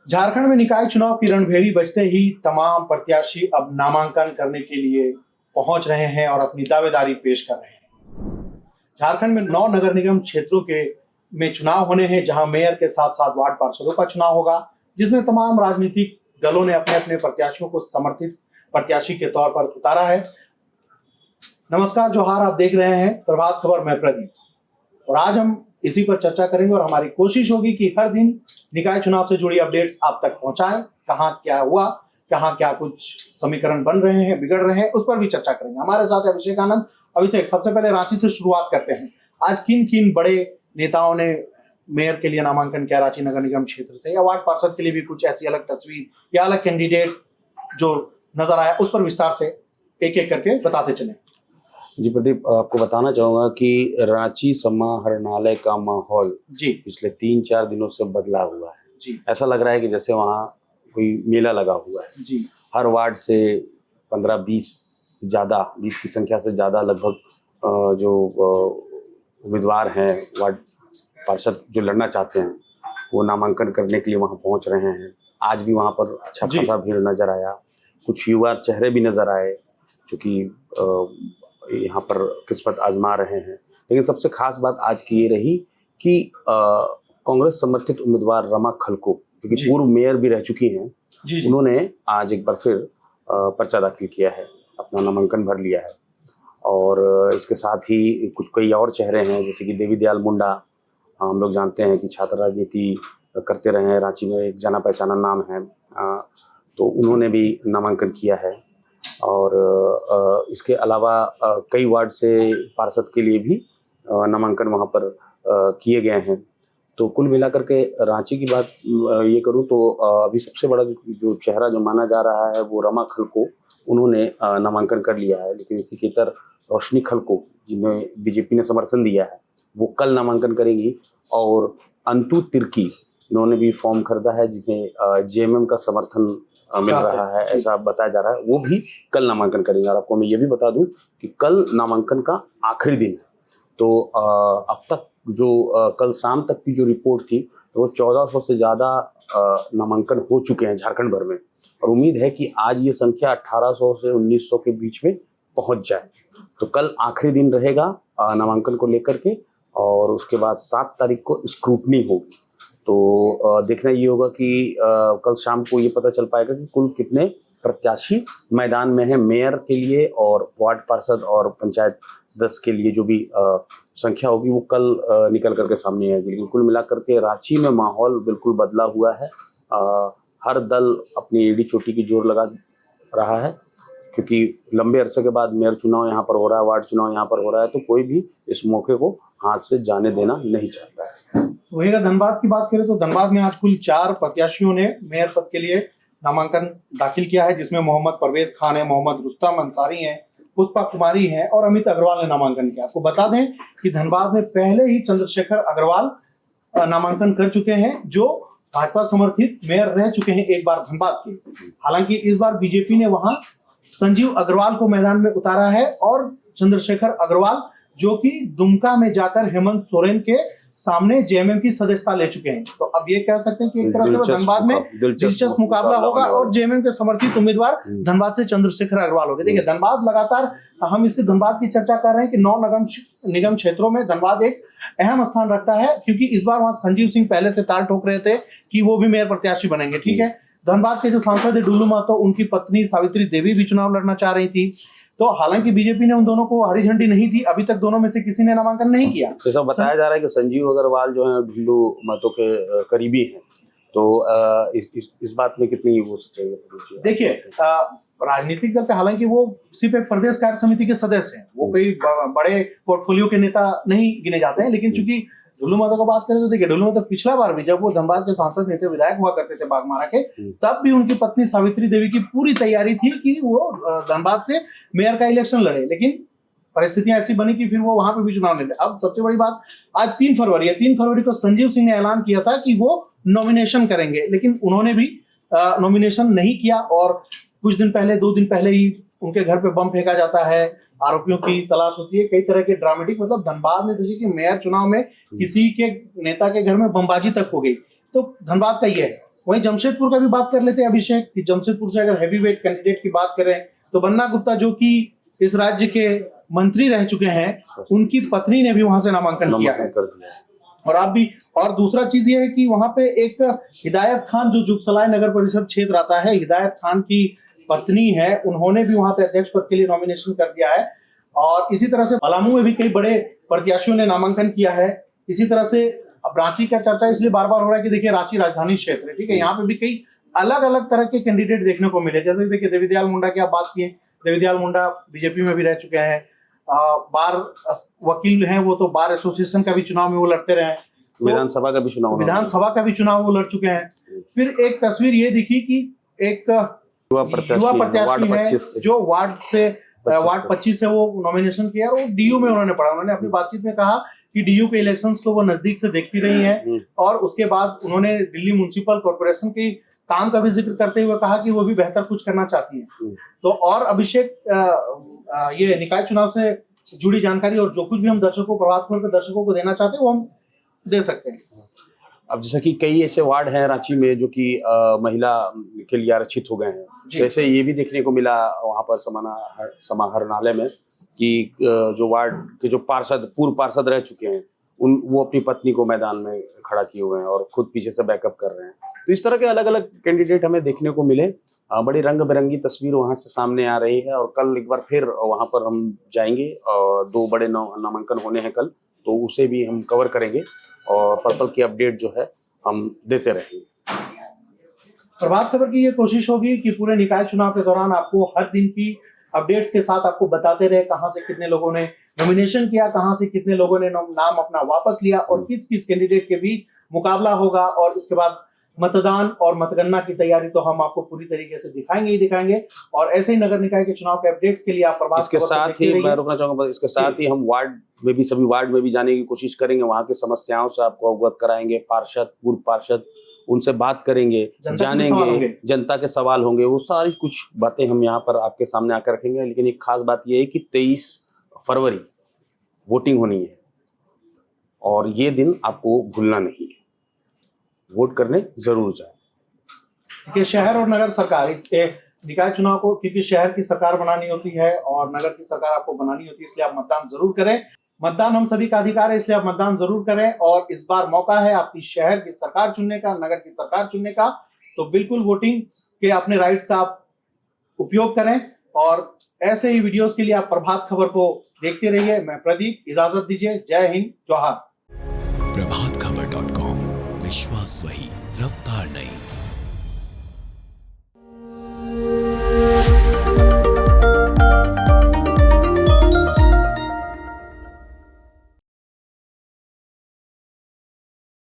झारखंड में निकाय चुनाव की रणभेरी बजते ही तमाम प्रत्याशी अब नामांकन करने के लिए पहुंच रहे हैं और अपनी दावेदारी पेश कर रहे हैं। झारखंड में 9 नगर निगम क्षेत्रों के में चुनाव होने हैं, जहां मेयर के साथ साथ वार्ड पार्षदों का चुनाव होगा, जिसमें तमाम राजनीतिक दलों ने अपने अपने प्रत्याशियों को समर्थित प्रत्याशी के तौर पर उतारा है। नमस्कार, जोहार, आप देख रहे हैं प्रभात खबर, मैं प्रदीप, और आज हम इसी पर चर्चा करेंगे और हमारी कोशिश होगी कि हर दिन निकाय चुनाव से जुड़ी अपडेट्स आप तक पहुंचाएं। कहां क्या हुआ, कहां क्या कुछ समीकरण बन रहे हैं, बिगड़ रहे हैं, उस पर भी चर्चा करेंगे। हमारे साथ अभिषेक आनंद। अभिषेक, सबसे पहले रांची से शुरुआत करते हैं। आज किन किन बड़े नेताओं ने मेयर के लिए नामांकन किया रांची नगर निगम क्षेत्र से, या वार्ड पार्षद के लिए भी कुछ ऐसी अलग तस्वीर या अलग कैंडिडेट जो नजर आया, उस पर विस्तार से एक एक करके बताते चले। जी प्रदीप, आपको बताना चाहूँगा कि रांची समाहरणालय का माहौल जी पिछले 3-4 दिनों से बदला हुआ है। जी ऐसा लग रहा है कि जैसे वहाँ कोई मेला लगा हुआ है। जी हर वार्ड से 15-20 से ज़्यादा, 20 की संख्या से ज़्यादा लगभग जो उम्मीदवार हैं, वार्ड पार्षद जो लड़ना चाहते हैं, वो नामांकन करने के लिए वहाँ पहुँच रहे हैं। आज भी वहाँ पर अच्छा खासा भीड़ नजर आया। कुछ युवा चेहरे भी नजर आए जो कि यहाँ पर किस्मत आजमा रहे हैं। लेकिन सबसे खास बात आज की ये रही कि कांग्रेस समर्थित उम्मीदवार रमा खलको, जो कि पूर्व मेयर भी रह चुकी हैं, उन्होंने आज एक बार फिर पर्चा दाखिल किया है, अपना नामांकन भर लिया है। और इसके साथ ही कुछ कई और चेहरे हैं, जैसे कि देवी दयाल मुंडा, हम लोग जानते हैं कि छात्र राजनीति करते रहे हैं, रांची में एक जाना पहचाना नाम है, तो उन्होंने भी नामांकन किया है। और इसके अलावा कई वार्ड से पार्षद के लिए भी नामांकन वहाँ पर किए गए हैं। तो कुल मिलाकर के रांची की बात ये करूँ तो अभी सबसे बड़ा जो चेहरा जो माना जा रहा है वो रमा खलको, उन्होंने नामांकन कर लिया है। लेकिन इसी के तरह रोशनी खलको, जिन्हें बीजेपी ने समर्थन दिया है, वो कल नामांकन करेंगी। और अंतु तिर्की, इन्होंने भी फॉर्म खरीदा है, जिसे जेएमएम का समर्थन मिल रहा है, ऐसा बताया जा रहा है, वो भी कल नामांकन करेंगे। और आपको मैं ये भी बता दूं कि कल नामांकन का आखिरी दिन है। तो अब तक जो कल शाम तक की जो रिपोर्ट थी, तो वो 1400 से ज़्यादा नामांकन हो चुके हैं झारखंड भर में। और उम्मीद है कि आज ये संख्या 1800 से 1900 के बीच में पहुंच जाए। तो कल आखिरी दिन रहेगा नामांकन को लेकर के, और उसके बाद 7 तारीख को स्क्रूटनी होगी। तो देखना ये होगा कि कल शाम को ये पता चल पाएगा कि कुल कितने प्रत्याशी मैदान में हैं मेयर के लिए, और वार्ड पार्षद और पंचायत सदस्य के लिए जो भी संख्या होगी वो कल निकल करके सामने आएगी। लेकिन कुल मिलाकर के रांची में माहौल बिल्कुल बदला हुआ है। हर दल अपनी एड़ी चोटी की जोर लगा रहा है, क्योंकि लंबे अरसे के बाद मेयर चुनाव यहाँ पर हो रहा है, वार्ड चुनाव यहाँ पर हो रहा है, तो कोई भी इस मौके को हाथ से जाने देना नहीं चाहता है। वही अगर धनबाद की बात करें तो धनबाद में आज कुल 4 प्रत्याशियों ने मेयर पद के लिए नामांकन दाखिल किया है, जिसमें मोहम्मद परवेज खान है, मोहम्मद रुस्तम अंसारी हैं, पुष्पा कुमारी हैं और अमित अग्रवाल ने नामांकन किया। आपको बता दें कि धनबाद में पहले ही चंद्रशेखर अग्रवाल नामांकन कर चुके हैं, जो भाजपा समर्थित मेयर रह चुके हैं एक बार धनबाद के। हालांकि इस बार बीजेपी ने वहां संजीव अग्रवाल को मैदान में उतारा है, और चंद्रशेखर अग्रवाल जो कि दुमका में जाकर हेमंत सोरेन के सामने जेएमएम की सदस्यता ले चुके हैं। तो अब ये कह सकते हैं कि एक तरह से धनबाद में दिलचस्प मुकाबला होगा, और जेएमएम के समर्थित उम्मीदवार धनबाद से चंद्रशेखर अग्रवाल होंगे। देखिए, धनबाद लगातार हम इसके धनबाद की चर्चा कर रहे हैं कि 9 निगम क्षेत्रों में धनबाद एक अहम स्थान रखता है, क्योंकि इस बार वहां संजीव सिंह पहले से ताल ठोक रहे थे कि वो भी मेयर प्रत्याशी बनेंगे। ठीक है, धनबाद के जो सांसद है डुल्लू महतो, उनकी पत्नी सावित्री देवी भी चुनाव लड़ना चाह रही थी। तो हालांकि बीजेपी ने उन दोनों को हरी झंडी नहीं दी, अभी तक दोनों में से किसी ने नामांकन नहीं किया। तो सब बताया जा रहा है कि संजीव अग्रवाल जो है डुल्लू महतो के करीबी हैं, तो इस बात में कितनी वो सच्चाई है? देखिए, राजनीतिक दल के हालांकि वो सिर्फ एक प्रदेश कार्य समिति के सदस्य हैं, वो कोई बड़े पोर्टफोलियो के नेता नहीं गिने जाते हैं। लेकिन चूंकि डुल्लू महतो की बात करें तो देखिए, डुल्लू महतो पिछला बार भी जब वो धनबाद के सांसद नेता विधायक हुआ करते थे बागमारा के, तब भी उनकी पत्नी सावित्री देवी की पूरी तैयारी थी कि वो धनबाद से मेयर का इलेक्शन लड़े। लेकिन परिस्थितियां ऐसी बनी कि फिर वो वहां पे भी चुनाव लड़े। अब सबसे बड़ी बात, आज 3 फरवरी है, 3 फरवरी को संजीव सिंह ने ऐलान किया था कि वो नॉमिनेशन करेंगे, लेकिन उन्होंने भी नॉमिनेशन नहीं किया। और कुछ दिन पहले, 2 दिन पहले ही उनके घर पे बम फेंका जाता है, आरोपियों की तलाश होती है, कई तरह के ड्रामेटिक, मतलब धनबाद में जैसे कि मेयर चुनाव में किसी के नेता के घर में बमबाजी तक हो गई। तो धनबाद का ये है। वहीं जमशेदपुर का भी बात कर लेते हैं अभिषेक, कि जमशेदपुर से अगर हैवीवेट कैंडिडेट की बात करें तो बन्ना गुप्ता जो कि इस राज्य के मंत्री रह चुके हैं, उनकी पत्नी ने भी वहां से नामांकन किया है। कर दिया है। और आप भी, और दूसरा चीज ये है कि वहां पे एक हिदायत खान जो जुगसलाई नगर परिषद क्षेत्र आता है, हिदायत खान की पत्नी है, उन्होंने भी वहां पे अध्यक्ष पद के लिए नॉमिनेशन कर दिया है। और इसी तरह से पलामू में भी कई बड़े प्रत्याशियों ने नामांकन किया है। इसी तरह से अब रांची का चर्चा इसलिए बार बार हो रहा है कि देखिए रांची राजधानी क्षेत्र है, ठीक है, यहाँ पे भी कई अलग अलग तरह के कैंडिडेट देखने को मिले। जैसे देखिए देवीदयाल मुंडा की आप बात किए, देवीदयाल मुंडा बीजेपी में भी रह चुके हैं, बार वकील हैं, वो तो बार एसोसिएशन का भी चुनाव में वो लड़ते रहे, विधानसभा का भी चुनाव वो लड़ चुके हैं। फिर एक तस्वीर ये दिखी कि एक युवा प्रत्याशी है जो वार्ड 25 से वो नॉमिनेशन किया, और वो डीयू में उन्होंने पढ़ा। उन्होंने अपनी बातचीत में कहा कि डीयू के इलेक्शंस को वो नजदीक से देखती रही है, और उसके बाद उन्होंने दिल्ली म्युनिसिपल कॉर्पोरेशन की काम का भी जिक्र करते हुए कहा कि वो भी बेहतर कुछ करना चाहती है। तो और अभिषेक, ये निकाय चुनाव से जुड़ी जानकारी और जो कुछ भी हम दर्शकों, प्रभात खबर के दर्शकों को देना चाहते हैं वो हम दे सकते हैं। अब जैसा कि कई ऐसे वार्ड हैं रांची में जो कि महिला के लिए आरक्षित हो गए हैं, जैसे ये भी देखने को मिला वहां पर समाहरणालय में कि जो वार्ड के जो पूर्व पार्षद रह चुके हैं, वो अपनी पत्नी को मैदान में खड़ा किए हुए हैं और खुद पीछे से बैकअप कर रहे हैं। तो इस तरह के अलग अलग कैंडिडेट हमें देखने को मिले। बड़ी रंग बिरंगी तस्वीर वहां से सामने आ रही है, और कल एक बार फिर वहां पर हम जाएंगे, और 2 बड़े नामांकन होने हैं कल, तो उसे भी हम कवर करेंगे और पल की अपडेट जो है हम देते रहेंगे। प्रभात खबर की ये कोशिश होगी कि पूरे निकाय चुनाव के दौरान आपको हर दिन की अपडेट्स के साथ आपको बताते रहे कहां से कितने लोगों ने नॉमिनेशन किया, कहां से कितने लोगों ने नाम अपना वापस लिया, और किस किस कैंडिडेट के बीच मुकाबला होगा, और इसके बाद मतदान और मतगणना की तैयारी तो हम आपको पूरी तरीके से दिखाएंगे ही दिखाएंगे। और ऐसे ही नगर निकाय के चुनाव के अपडेट्स के लिए आप प्रभात इसके साथ ही मैं रुकना चाहूंगा, इसके साथ ही हम सभी वार्ड में भी जाने की कोशिश करेंगे, वहां की समस्याओं से आपको अवगत कराएंगे, पार्षद पूर्व पार्षद उनसे बात करेंगे, जानेंगे, जनता के सवाल होंगे, वो सारी कुछ बातें हम यहाँ पर आपके सामने आकर रखेंगे। लेकिन एक खास बात यह है कि 23 फरवरी वोटिंग होनी है, और ये दिन आपको भूलना नहीं है, वोट करने जरूर जाए। कि शहर और नगर सरकार के निकाय चुनाव को, क्योंकि शहर की सरकार बनानी होती है और नगर की सरकार आपको बनानी होती है, इसलिए आप मतदान जरूर करें। मतदान हम सभी का अधिकार है, इसलिए आप मतदान जरूर करें। और इस बार मौका है आपकी शहर की सरकार चुनने का, नगर की सरकार चुनने का, तो बिल्कुल वोटिंग के अपने राइट्स का आप उपयोग करें। और ऐसे ही वीडियोस के लिए आप प्रभात खबर को देखते रहिए। मैं प्रदीप, इजाजत दीजिए। जय हिंद, जोहार। प्रभातखबर.com, विश्वास वही, रफ्तार नहीं।